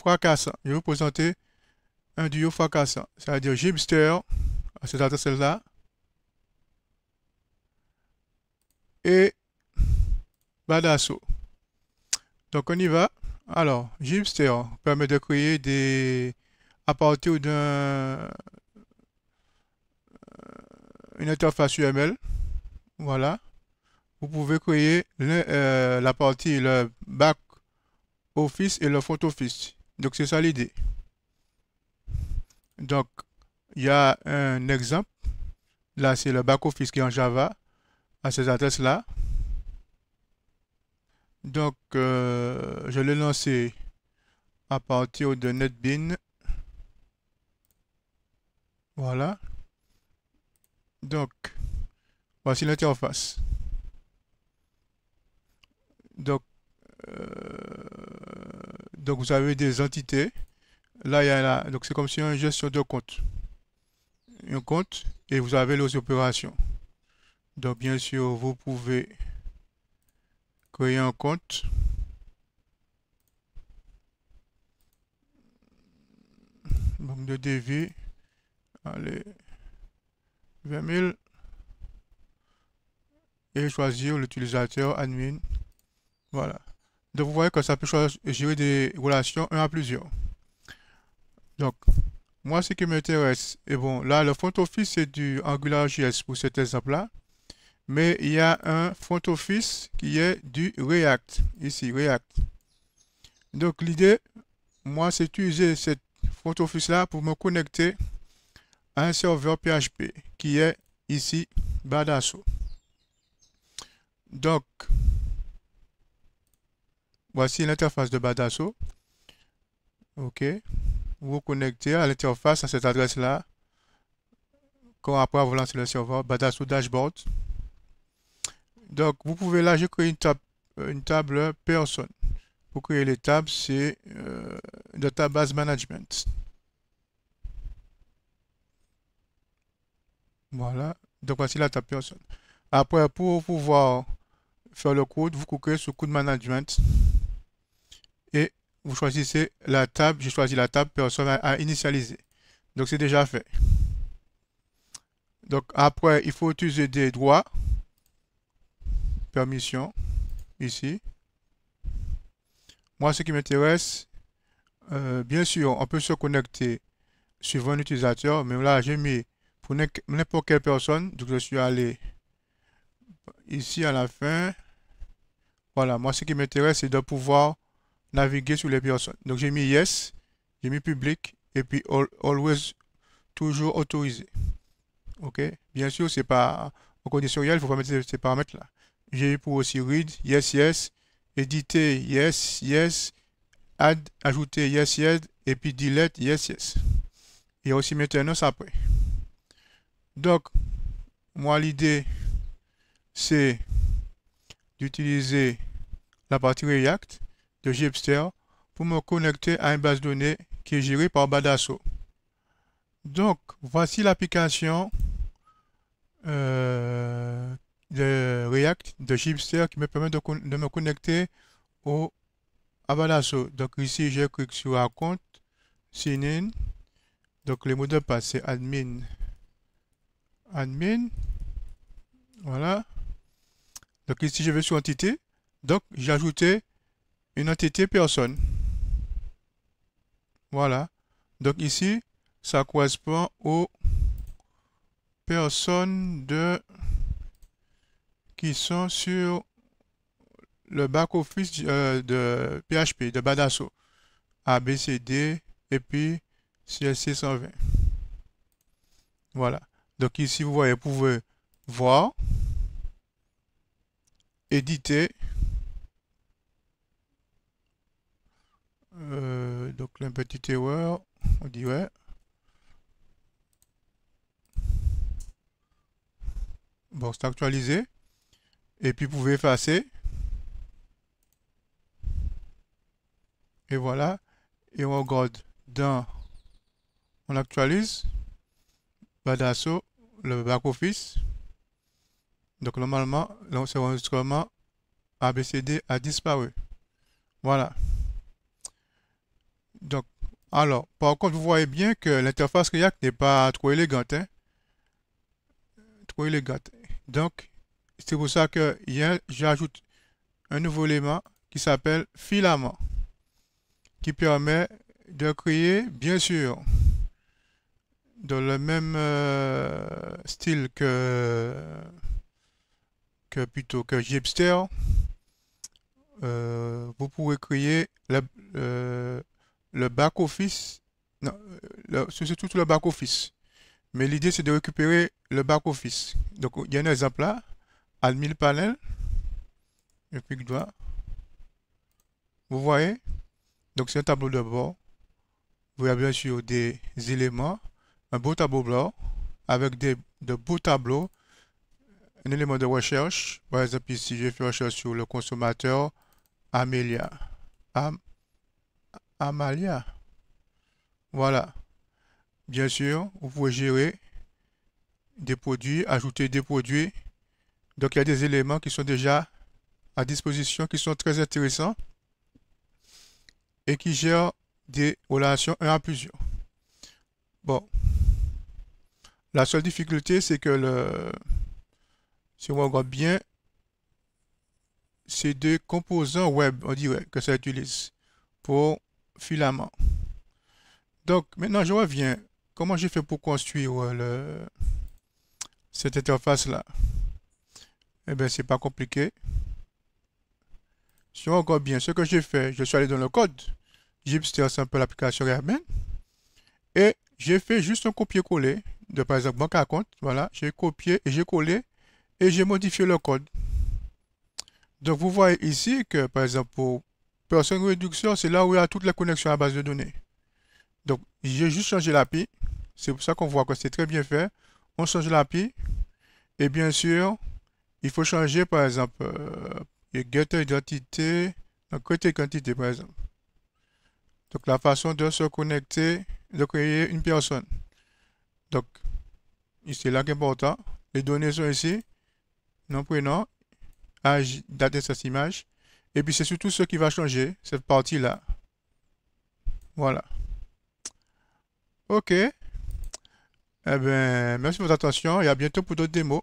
fracassant. Je vais vous présenter un duo fracassant, c'est-à-dire Gipster à cette adresse-là et Badasso. Donc on y va. Alors, Gipster permet de créer à partir d'une interface UML. Voilà. Vous pouvez créer la partie, le back office et le front office. Donc c'est ça l'idée. Donc il y a un exemple. Là c'est le back office qui est en Java à ces adresses-là. Donc je l'ai lancé à partir de NetBeans. Voilà. Donc voici l'interface. Donc, donc vous avez des entités. Là, il y a là. Donc c'est comme si une gestion de compte. Un compte et vous avez les opérations. Donc bien sûr, vous pouvez créer un compte. Donc de DV. Allez. 20 000. Et choisir l'utilisateur admin. Voilà. Donc vous voyez que ça peut gérer des relations un à plusieurs. Donc, moi ce qui m'intéresse, et bon, là le front office c'est du AngularJS pour cet exemple-là. Mais il y a un front office qui est du React. Ici, React. Donc l'idée, moi, c'est d'utiliser cette front office-là pour me connecter à un serveur PHP qui est ici, Badasso. Donc, voici l'interface de Badasso. OK. Vous vous connectez à l'interface à cette adresse-là. Quand après vous lancez le serveur Badasso Dashboard. Donc, vous pouvez là, je crée une table personne. Pour créer les tables, c'est Database Management. Voilà. Donc, voici la table personne. Après, pour pouvoir faire le code, vous cliquez sur Code Management et vous choisissez la table. J'ai choisi la table personne à initialiser. Donc, c'est déjà fait. Donc, après, il faut utiliser des droits. Permission. Ici. Moi, ce qui m'intéresse, bien sûr, on peut se connecter suivant un utilisateur, mais là, j'ai mis pour n'importe quelle personne. Donc, je suis allé ici à la fin. Voilà, moi, ce qui m'intéresse, c'est de pouvoir naviguer sur les personnes. Donc, j'ai mis yes, j'ai mis public, et puis always, toujours autorisé. OK? Bien sûr, c'est pas en conditionnel, il faut pas mettre ces paramètres-là. J'ai eu pour aussi read, yes, yes, éditer, yes, yes, add, ajouter, yes, yes, et puis delete, yes, yes. Et aussi maintenance après. Donc, moi, l'idée, c'est d'utiliser la partie React de Gipster pour me connecter à une base de données qui est gérée par Badasso. Donc, voici l'application de React de Gipster qui me permet de me connecter à Badasso. Donc ici, je clique sur un compte, sign in. Donc le mot de passe, c'est admin. Admin. Voilà. Donc ici, je vais sur entité. Donc, j'ai ajouté une entité personne. Voilà. Donc ici, ça correspond aux personnes qui sont sur le back-office de PHP, de Badasso. ABCD et puis CSC 120. Voilà. Donc ici, vous voyez, vous pouvez voir, éditer. Donc un petit erreur, on dirait. Bon, c'est actualisé. Et puis vous pouvez effacer. Et voilà. Et on regarde dans, on actualise. Badasso, le back-office. Donc normalement, l'enregistrement ABCD a disparu. Voilà. Donc Alors, par contre, vous voyez bien que l'interface React n'est pas trop élégante, hein, trop élégante. Donc, c'est pour ça que j'ajoute un nouveau élément qui s'appelle filament, qui permet de créer, bien sûr, dans le même style que Gipster, vous pouvez créer euh, le back-office, non, c'est surtout le back-office. Mais l'idée, c'est de récupérer le back-office. Donc, il y a un exemple là, admin panel, et puis doigt. Vous voyez? Donc, c'est un tableau de bord. Vous avez bien sûr des éléments, un beau tableau blanc avec de beaux tableaux, un élément de recherche. Par exemple, ici, j'ai fait recherche sur le consommateur Amelia. Am- Amalia. Voilà. Bien sûr, vous pouvez gérer des produits, ajouter des produits. Donc, il y a des éléments qui sont déjà à disposition, qui sont très intéressants et qui gèrent des relations un à plusieurs. Bon, la seule difficulté, c'est que si on regarde bien, ces deux composants web, on dirait que ça utilise pour filament. Donc, maintenant, je reviens. Comment j'ai fait pour construire cette interface-là? Eh bien, c'est pas compliqué. Si on regarde bien ce que j'ai fait, je suis allé dans le code. Gipster, c'est un peu l'application Airman. Et j'ai fait juste un copier-coller de, par exemple, banque à compte. Voilà, j'ai copié et j'ai collé et j'ai modifié le code. Donc, vous voyez ici que, par exemple, pour personne réduction, c'est là où il y a toutes les connexions à la base de données. Donc, j'ai juste changé l'API. C'est pour ça qu'on voit que c'est très bien fait. On change l'API. Et bien sûr, il faut changer, par exemple, getter identité, côté quantité, par exemple. Donc, la façon de se connecter, de créer une personne. Donc, c'est là qu'important. Les données sont ici. Nom, prénom, âge, date de cette image. Et puis, c'est surtout ce qui va changer, cette partie-là. Voilà. OK. Eh bien, merci pour votre attention et à bientôt pour d'autres démos.